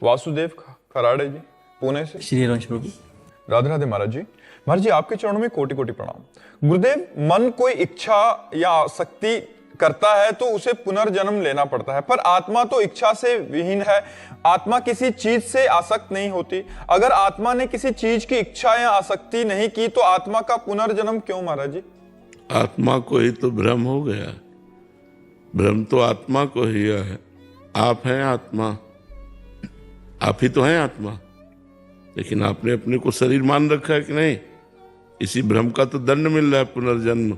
वासुदेव खराड़े जी, पुणे से। श्री रंश प्रभु। राधे राधे महाराज जी। महाराज जी, आपके चरणों में कोटि कोटि प्रणाम। गुरुदेव, मन कोई इच्छा या आसक्ति करता है तो उसे पुनर्जन्म लेना पड़ता है, पर आत्मा तो इच्छा से विहीन है। आत्मा किसी चीज से आसक्त नहीं होती। अगर आत्मा ने किसी चीज की इच्छा या आसक्ति नहीं की तो आत्मा का पुनर्जन्म क्यों महाराज जी? आत्मा को ही तो भ्रम हो गया। भ्रम तो आत्मा को ही है। आप हैं आत्मा, आप ही तो हैं आत्मा, लेकिन आपने अपने को शरीर मान रखा है कि नहीं? इसी भ्रम का तो दंड मिल रहा है, पुनर्जन्म।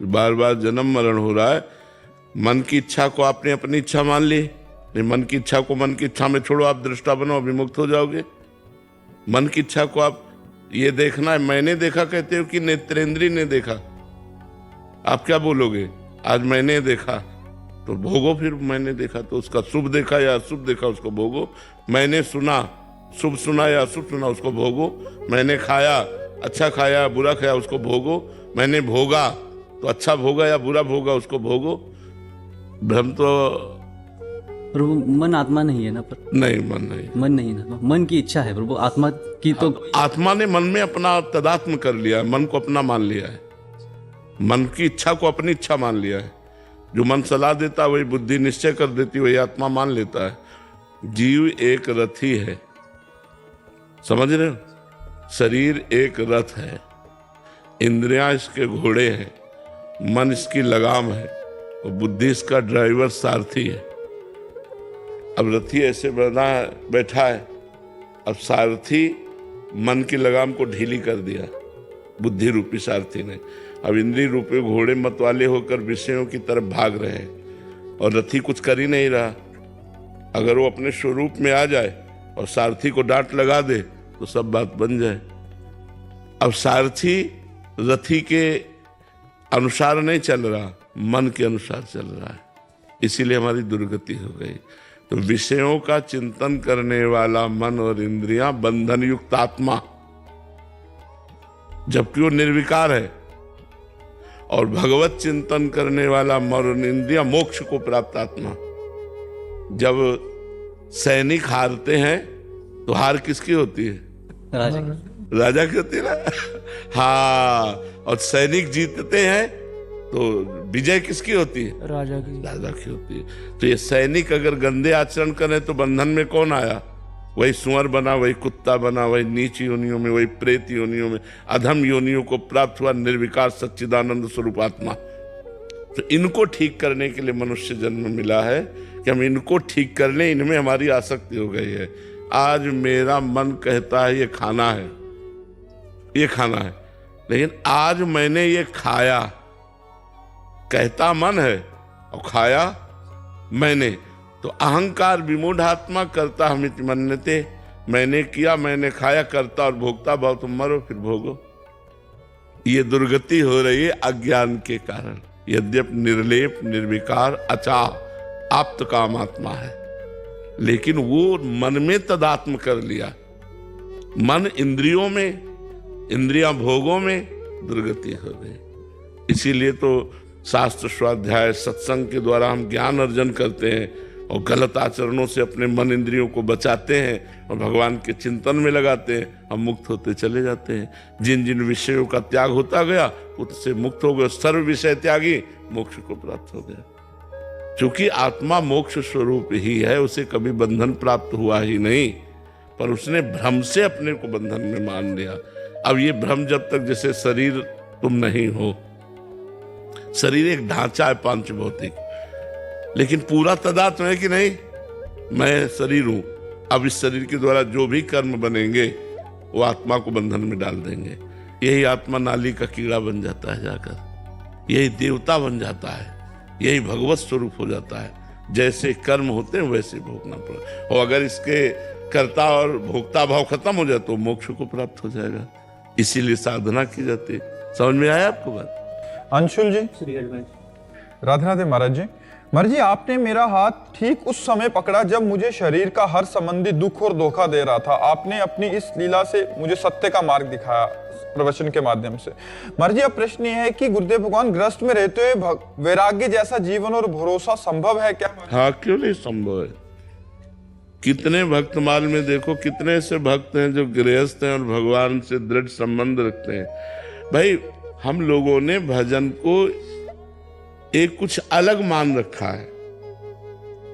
बार बार जन्म मरण हो रहा है। मन की इच्छा को आपने अपनी इच्छा मान ली। नहीं, मन की इच्छा को मन की इच्छा में छोड़ो, आप दृष्टा बनो, अभिमुक्त हो जाओगे। मन की इच्छा को आप ये देखना है, मैंने देखा कहते हो कि नेत्रेंद्रिय ने देखा? आप क्या बोलोगे? आज मैंने देखा तो भोगो, फिर मैंने देखा तो उसका शुभ देखा या अशुभ देखा उसको भोगो। मैंने सुना, शुभ सुना या अशुभ सुना उसको भोगो। मैंने खाया, अच्छा खाया बुरा खाया उसको भोगो। मैंने भोगा तो अच्छा भोगा या बुरा भोगा उसको भोगो। भ्रम तो प्रभु मन आत्मा नहीं है ना? पर नहीं, मन नहीं, मन नहीं ना, मन की इच्छा है प्रभु। आत्मा की तो आत्मा ने मन में अपना तदात्म कर लिया है, मन को अपना मान लिया है। मन की इच्छा को अपनी इच्छा मान लिया है। जो मन सलाह देता वही बुद्धि निश्चय कर देती, वही आत्मा मान लेता है। जीव एक रथी है, समझ रहे हो? शरीर एक रथ है, इंद्रियां इसके घोड़े हैं, मन इसकी लगाम है और बुद्धि इसका ड्राइवर सारथी है। अब रथी ऐसे बैठा है, अब सारथी मन की लगाम को ढीली कर दिया बुद्धि रूपी सारथी ने। अब इंद्रिय रूपी घोड़े मतवाले होकर विषयों की तरफ भाग रहे हैं और रथी कुछ कर ही नहीं रहा। अगर वो अपने स्वरूप में आ जाए और सारथी को डांट लगा दे तो सब बात बन जाए। अब सारथी रथी के अनुसार नहीं चल रहा, मन के अनुसार चल रहा है, इसीलिए हमारी दुर्गति हो गई। तो विषयों का चिंतन करने वाला मन और इंद्रियां बंधन युक्त आत्मा, जबकि वो निर्विकार है, और भगवत चिंतन करने वाला मन और इंद्रियां मोक्ष को प्राप्त आत्मा। जब सैनिक हारते हैं तो हार किसकी होती है? राजा। राजा की होती है ना? हाँ, और सैनिक जीतते हैं तो विजय किसकी होती है? राजा की। राजा की होती है। तो ये सैनिक अगर गंदे आचरण करें तो बंधन में कौन आया? वही सुअर बना, वही कुत्ता बना, वही नीच योनियों में, वही प्रेत योनियों में, अधम योनियों को प्राप्त हुआ निर्विकार सच्चिदानंद स्वरूप आत्मा। तो इनको ठीक करने के लिए मनुष्य जन्म मिला है कि हम इनको ठीक कर लें। इनमें हमारी आसक्ति हो गई है। आज मेरा मन कहता है ये खाना है, ये खाना है, लेकिन आज मैंने ये खाया, कहता मन है और खाया मैंने। तो अहंकार विमूढ़ात्मा करता हमिति मन्यते, मैंने किया, मैंने खाया, करता और भोगता भाव, तुम मरो फिर भोगो। ये दुर्गति हो रही है अज्ञान के कारण। यद्यपि निर्लेप निर्विकार अचाह आप्त काम आत्मा है, लेकिन वो मन में तदात्म कर लिया। मन इंद्रियों में, इंद्रियां भोगों में, दुर्गति हो गई। इसीलिए तो शास्त्र स्वाध्याय सत्संग के द्वारा हम ज्ञान अर्जन करते हैं और गलत आचरणों से अपने मन इंद्रियों को बचाते हैं और भगवान के चिंतन में लगाते हैं। हम मुक्त होते चले जाते हैं। जिन जिन विषयों का त्याग होता गया उससे मुक्त हो गए। सर्व विषय त्यागी मोक्ष को प्राप्त हो गया। क्योंकि आत्मा मोक्ष स्वरूप ही है, उसे कभी बंधन प्राप्त हुआ ही नहीं, पर उसने भ्रम से अपने को बंधन में मान लिया। अब ये भ्रम जब तक, जैसे शरीर तुम नहीं हो, शरीर एक ढांचा है पांच भौतिक, लेकिन पूरा तदात्म है कि नहीं? मैं शरीर हूं। अब इस शरीर के द्वारा जो भी कर्म बनेंगे वो आत्मा को बंधन में डाल देंगे। यही आत्मा नाली का कीड़ा बन जाता है जाकर, यही देवता बन जाता है, यही भगवत स्वरूप हो जाता है। जैसे कर्म होते हैं वैसे भोगना पड़े। और अगर इसके कर्ता और भोक्ता भाव खत्म हो जाए तो मोक्ष को प्राप्त हो जाएगा। इसीलिए साधना की जाती है। समझ में आया आपको बात? अंशुल जी, राधे राधे महाराज जी। महाराज जी, आपने मेरा हाथ ठीक उस समय पकड़ा जब मुझे शरीर का हर संबंधी दुख और धोखा दे रहा था। आपने अपनी इस लीला से मुझे सत्य का मार्ग दिखाया प्रवचन के माध्यम से। महाराज जी, अब प्रश्न यह है कि गुरुदेव भगवान ग्रस्त में रहते हुए वैराग्य जैसा जीवन और भरोसा संभव है क्या? हाँ, क्यों नहीं संभव है? कितने भक्तमाल में देखो कितने ऐसे भक्त हैं जो गृहस्थ हैं और भगवान से दृढ़ संबंध रखते हैं। भाई हम लोगों ने भजन को एक कुछ अलग मान रखा है।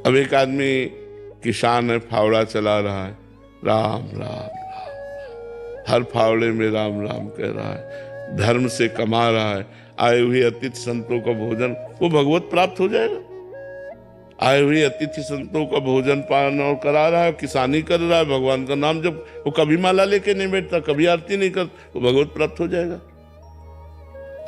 अब एक आदमी किसान है, फावड़ा चला रहा है, राम राम राम, हर फावड़े में राम राम कह रहा है, धर्म से कमा रहा है, आए हुए अतिथि संतों का भोजन, वो भगवत प्राप्त हो जाएगा। आए हुए अतिथि संतों का भोजन पान और करा रहा है, किसानी कर रहा है, भगवान का नाम जब, वो कभी माला लेके नहीं बैठता, कभी आरती नहीं करता, वो भगवत प्राप्त हो जाएगा।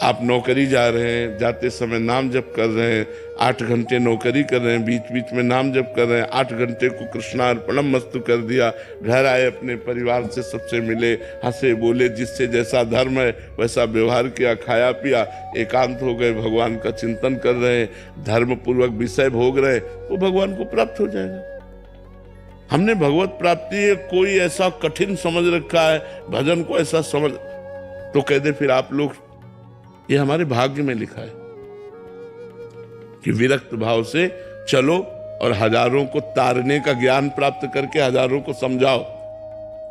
आप नौकरी जा रहे हैं, जाते समय नाम जप कर रहे हैं, 8 घंटे नौकरी कर रहे हैं, बीच बीच में नाम जप कर रहे हैं, 8 घंटे को कृष्णार्पणम मस्तु कर दिया, घर आए, अपने परिवार से सबसे मिले, हंसे बोले, जिससे जैसा धर्म है वैसा व्यवहार किया, खाया पिया, एकांत हो गए, भगवान का चिंतन कर रहे हैं, धर्म पूर्वक विषय भोग रहे हैं, वो भगवान को प्राप्त हो जाएगा। हमने भगवत प्राप्ति कोई ऐसा कठिन समझ रखा है, भजन को ऐसा समझ, तो कह दे फिर आप लोग, ये हमारे भाग्य में लिखा है कि विरक्त भाव से चलो और हजारों को तारने का ज्ञान प्राप्त करके हजारों को समझाओ।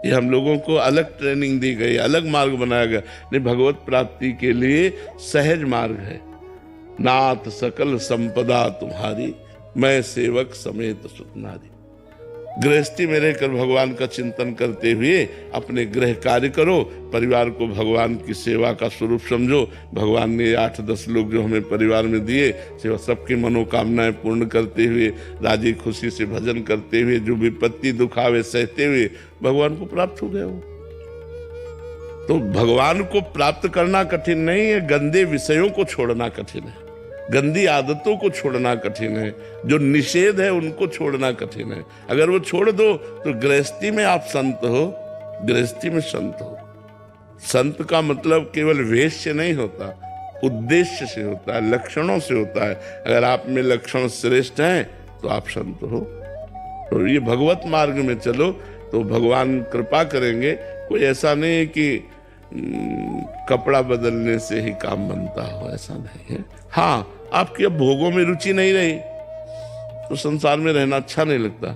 ये हम लोगों को अलग ट्रेनिंग दी गई, अलग मार्ग बनाया गया। नहीं, भगवत प्राप्ति के लिए सहज मार्ग है। नाथ सकल संपदा तुम्हारी, मैं सेवक समेत सुत नारी। गृहस्थी में रहकर भगवान का चिंतन करते हुए अपने गृह कार्य करो, परिवार को भगवान की सेवा का स्वरूप समझो। भगवान ने 8-10 लोग जो हमें परिवार में दिए, सेवा सबकी मनोकामनाएं पूर्ण करते हुए, राजी खुशी से भजन करते हुए, जो विपत्ति दुख आवे सहते हुए भगवान को प्राप्त हो गए हो। तो भगवान को प्राप्त करना कठिन नहीं है, गंदे विषयों को छोड़ना कठिन है, गंदी आदतों को छोड़ना कठिन है, जो निषेध है उनको छोड़ना कठिन है। अगर वो छोड़ दो तो गृहस्थी में आप संत हो, गृहस्थी में संत हो। संत का मतलब केवल वेश से नहीं होता, उद्देश्य से होता है, लक्षणों से होता है। अगर आप में लक्षण श्रेष्ठ हैं तो आप संत हो। तो ये भगवत मार्ग में चलो तो भगवान कृपा करेंगे। कोई ऐसा नहीं है कि कपड़ा बदलने से ही काम बनता हो, ऐसा नहीं है। हाँ, आपकी अब भोगों में रुचि नहीं रही तो संसार में रहना अच्छा नहीं लगता,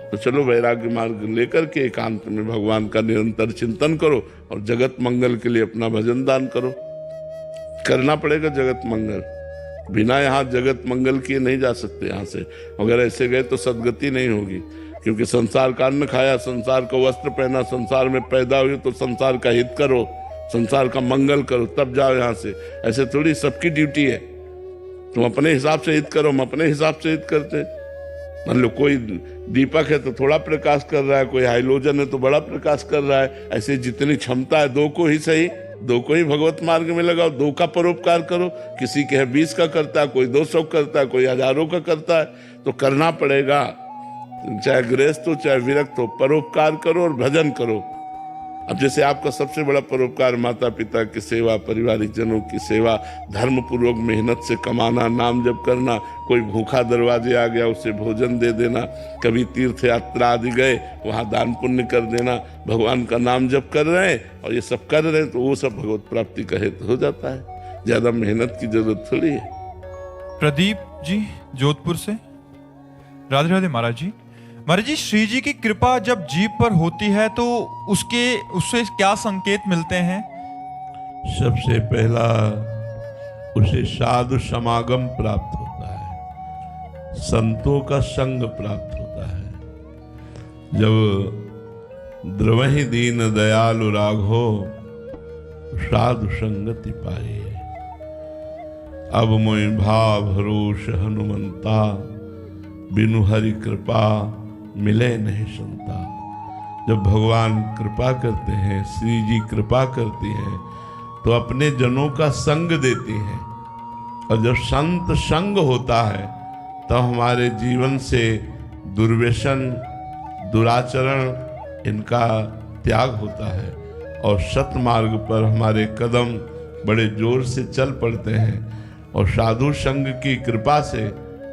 तो चलो वैराग्य मार्ग लेकर के एकांत में भगवान का निरंतर चिंतन करो और जगत मंगल के लिए अपना भजन दान करो। करना पड़ेगा जगत मंगल, बिना यहाँ जगत मंगल किए नहीं जा सकते यहाँ से। अगर ऐसे गए तो सदगति नहीं होगी, क्योंकि संसार का अन्न खाया, संसार का वस्त्र पहना, संसार में पैदा हुए तो संसार का हित करो, संसार का मंगल करो, तब जाओ यहाँ से। ऐसे थोड़ी सबकी ड्यूटी है, तुम अपने हिसाब से हित करो, हम अपने हिसाब से हित करते। मान लो कोई दीपक है तो थोड़ा प्रकाश कर रहा है, कोई हाइलोजन है तो बड़ा प्रकाश कर रहा है। ऐसे जितनी क्षमता है 2 को ही सही, 2 को ही भगवत मार्ग में लगाओ, 2 का परोपकार करो। किसी के 20 का करता है, कोई 200 करता है, कोई हजारों का करता है, तो करना पड़ेगा। चाहे गृहस्थ हो चाहे विरक्त हो, परोपकार करो और भजन करो। अब जैसे आपका सबसे बड़ा परोपकार माता पिता की सेवा, पारिवारिक जनों की सेवा, धर्म पूर्वक मेहनत से कमाना, नाम जप करना, कोई भूखा दरवाजे आ गया उसे भोजन दे देना, कभी तीर्थ यात्रा आदि गए वहाँ दान पुण्य कर देना, भगवान का नाम जप कर रहे हैं और ये सब कर रहे हैं, तो वो सब भगवत प्राप्ति का हेतु हो जाता है। ज्यादा मेहनत की जरूरत थोड़ी है। प्रदीप जी जोधपुर से। राधे राधे महाराज जी। महाराज जी, श्री जी की कृपा जब जीव पर होती है तो उससे क्या संकेत मिलते हैं? सबसे पहला उसे साधु समागम प्राप्त होता है, संतों का संग प्राप्त होता है। जब द्रवहि दीन दयालु राघो साधु संगति पाए, अब मोहि भाव भरोस हनुमंता, बिनु हरि कृपा मिले नहीं संता। जब भगवान कृपा करते हैं, श्री जी कृपा करती हैं, तो अपने जनों का संग देती हैं। और जब संत संग होता है तो हमारे जीवन से दुर्व्यसन, दुराचरण इनका त्याग होता है और सतमार्ग पर हमारे कदम बड़े जोर से चल पड़ते हैं। और साधु संग की कृपा से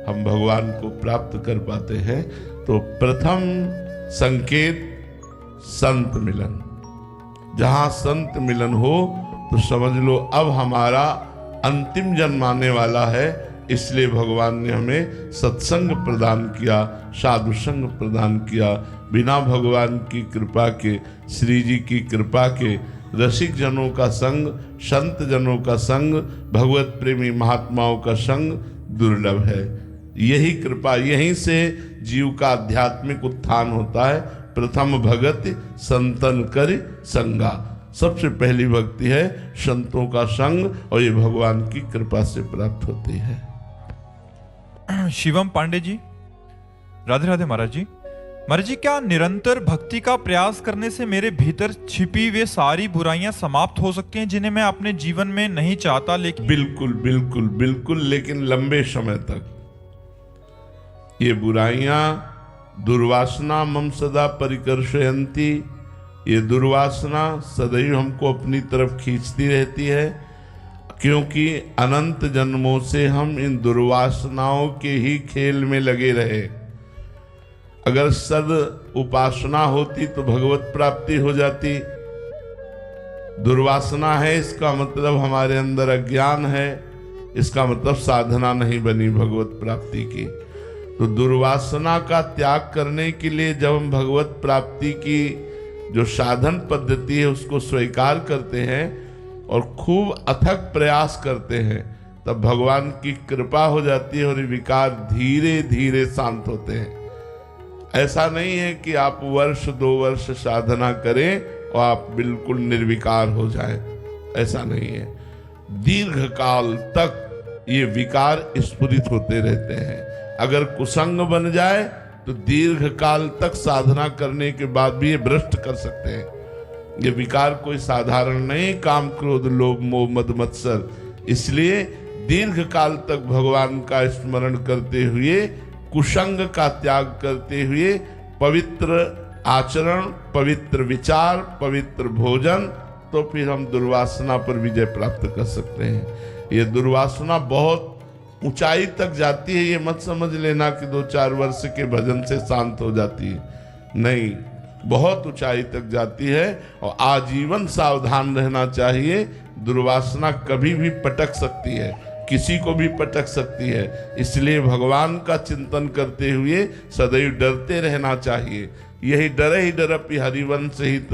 हम भगवान को प्राप्त कर पाते हैं। तो प्रथम संकेत संत मिलन। जहां संत मिलन हो तो समझ लो अब हमारा अंतिम जन्म आने वाला है, इसलिए भगवान ने हमें सत्संग प्रदान किया, साधु संग प्रदान किया। बिना भगवान की कृपा के, श्री जी की कृपा के, रसिक जनों का संग, संत जनों का संग, भगवत प्रेमी महात्माओं का संग दुर्लभ है। यही कृपा, यहीं से जीव का आध्यात्मिक उत्थान होता है। प्रथम भगत संतन कर संगा, सबसे पहली भक्ति है संतों का संग, और ये भगवान की कृपा से प्राप्त होती है। शिवम पांडे जी, राधे राधे महाराज जी। महाराज जी, क्या निरंतर भक्ति का प्रयास करने से मेरे भीतर छिपी वे सारी बुराइयां समाप्त हो सकती हैं जिन्हें मैं अपने जीवन में नहीं चाहता? लेकिन बिल्कुल बिल्कुल बिल्कुल, लेकिन लंबे समय तक। ये बुराइयां दुर्वासना मम सदा परिकर्षयन्ति, ये दुर्वासना सदैव हमको अपनी तरफ खींचती रहती है, क्योंकि अनंत जन्मों से हम इन दुर्वासनाओं के ही खेल में लगे रहे। अगर सद उपासना होती तो भगवत प्राप्ति हो जाती। दुर्वासना है, इसका मतलब हमारे अंदर अज्ञान है, इसका मतलब साधना नहीं बनी भगवत प्राप्ति की। तो दुर्वासना का त्याग करने के लिए जब हम भगवत प्राप्ति की जो साधन पद्धति है उसको स्वीकार करते हैं और खूब अथक प्रयास करते हैं, तब भगवान की कृपा हो जाती है और ये विकार धीरे धीरे शांत होते हैं। ऐसा नहीं है कि आप वर्ष 2 वर्ष साधना करें और आप बिल्कुल निर्विकार हो जाएं, ऐसा नहीं है। दीर्घ काल तक ये विकार स्फुरित होते रहते हैं। अगर कुसंग बन जाए तो दीर्घ काल तक साधना करने के बाद भी ये भ्रष्ट कर सकते हैं। ये विकार कोई साधारण नहीं, काम क्रोध लोभ मोह मद मत्सर। इसलिए दीर्घ काल तक भगवान का स्मरण करते हुए, कुसंग का त्याग करते हुए, पवित्र आचरण, पवित्र विचार, पवित्र भोजन, तो फिर हम दुर्वासना पर विजय प्राप्त कर सकते हैं। ये दुर्वासना बहुत ऊंचाई तक जाती है, ये मत समझ लेना कि 2-4 वर्ष के भजन से शांत हो जाती है, नहीं, बहुत ऊंचाई तक जाती है और आजीवन सावधान रहना चाहिए। दुर्वासना कभी भी पटक सकती है, किसी को भी पटक सकती है, इसलिए भगवान का चिंतन करते हुए सदैव डरते रहना चाहिए। यही डरे ही डरपि हरिवंश हित,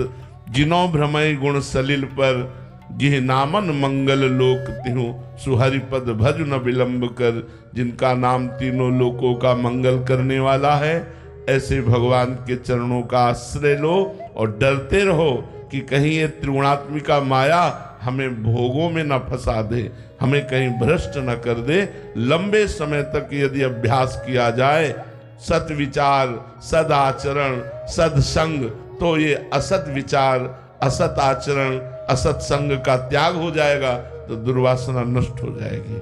जिनो भ्रमय गुण सलिल पर, जिह नामन मंगल लोक तिहु, सुहरिपद भज न विलंब कर। जिनका नाम तीनों लोकों का मंगल करने वाला है, ऐसे भगवान के चरणों का आश्रय लो और डरते रहो कि कहीं ये त्रिगुणात्मिका माया हमें भोगों में न फंसा दे, हमें कहीं भ्रष्ट न कर दे। लंबे समय तक यदि अभ्यास किया जाए, सत विचार, सद आचरण, सत्संग, तो ये असत विचार, असत आचरण, असत संग का त्याग हो जाएगा, तो दुर्वासना नष्ट हो जाएगी।